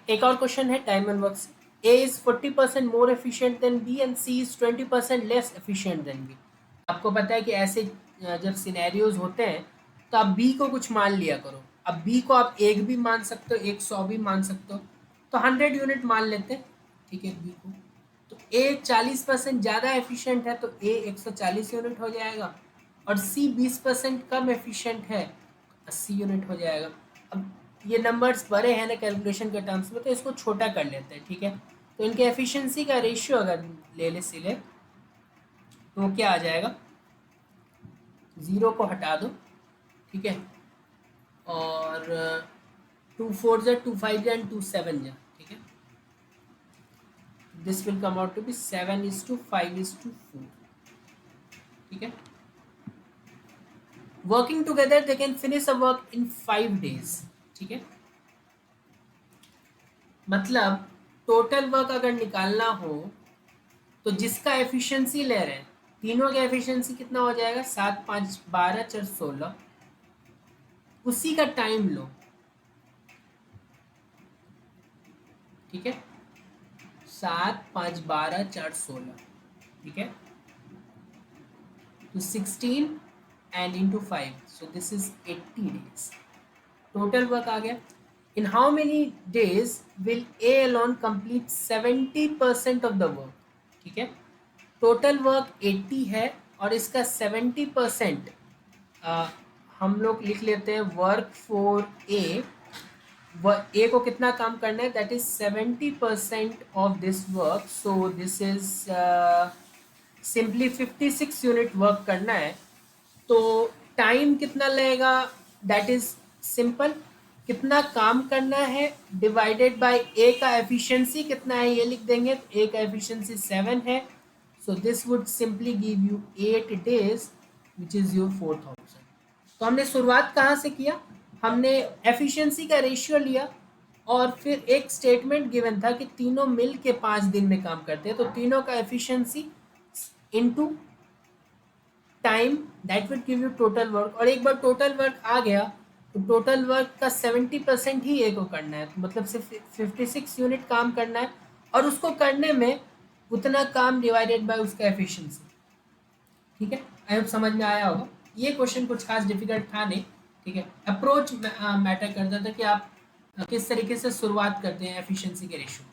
एक और क्वेश्चन है टाइम एंड वर्क से। A is 40% more efficient then B and C is 20% less efficient then B। आपको पता है कि ऐसे जब सिनेरियोज होते हैं तो आप B को कुछ मान लिया करो। अब B को आप 1 भी मान सकते हो, 100 भी मान सकते हो, तो 100 यूनिट मान लेते हैं, ठीक है। B को तो A 40% ज़्यादा एफिशिएंट है तो A 140 यूनिट हो जाएगा, और C 20% कम एफिशिएंट है, 80 यूनिट हो जाएगा। अब ये नंबर्स बड़े हैं ना कैलकुलेशन के टर्म्स में, तो इसको छोटा कर लेते हैं, ठीक है। तो इनके एफिशिएंसी का रेशियो अगर ले ले सिले तो वो क्या आ जाएगा, 0 को हटा दो, ठीक है, और 2 4 जा 2 5 जा एंड 2 7 जा, ठीक है। This will come out to be 7:5:4, ठीक है। Working together they can finish a work in 5 days, ठीक है। मतलब टोटल वर्क अगर निकालना हो तो जिसका एफिशिएंसी ले रहे हैं, तीनों का एफिशिएंसी कितना हो जाएगा, 7 5 12 4 16, उसी का टाइम लो, ठीक है। 7 5 12 4 16, ठीक है, तो 16 and into 5, so this is 80 days total work आ गया। In how many days will A alone complete 70% of the work, ठीक है। टोटल वर्क 80 है और इसका 70% हम लोग लिख लेते हैं वर्क फॉर ए। ए को कितना काम करना है, that is 70% of this work, so this is simply 56 unit work करना है। तो टाइम कितना लगेगा, दैट इज सिंपल, कितना काम करना है डिवाइडेड बाय ए का एफिशिएंसी कितना है ये लिख देंगे। तो ए का एफिशिएंसी 7 है, so this would simply give you 8 days which is your 4000। तो हमने शुरुआत कहाँ से किया, हमने एफिशिएंसी का रेशियो लिया और फिर एक स्टेटमेंट गिवन था कि तीनों मिल के 5 दिन में काम करते हैं, तो तीनों का efficiency into time, that will give you total work. और एक बार टोटल वर्क आ गया तो टोटल वर्क का 70% ही ए को करना है, तो मतलब सिर्फ 56 यूनिट काम करना है, और उसको करने में उतना काम डिवाइडेड बाय उसका एफिशिएंसी, ठीक है। आई होप समझ में आया होगा। ये क्वेश्चन कुछ खास डिफिकल्ट था नहीं, ठीक है। अप्रोच मैटर करता था कि आप किस तरीके से शुरुआत करते हैं एफिशिएंसी के रेशियो।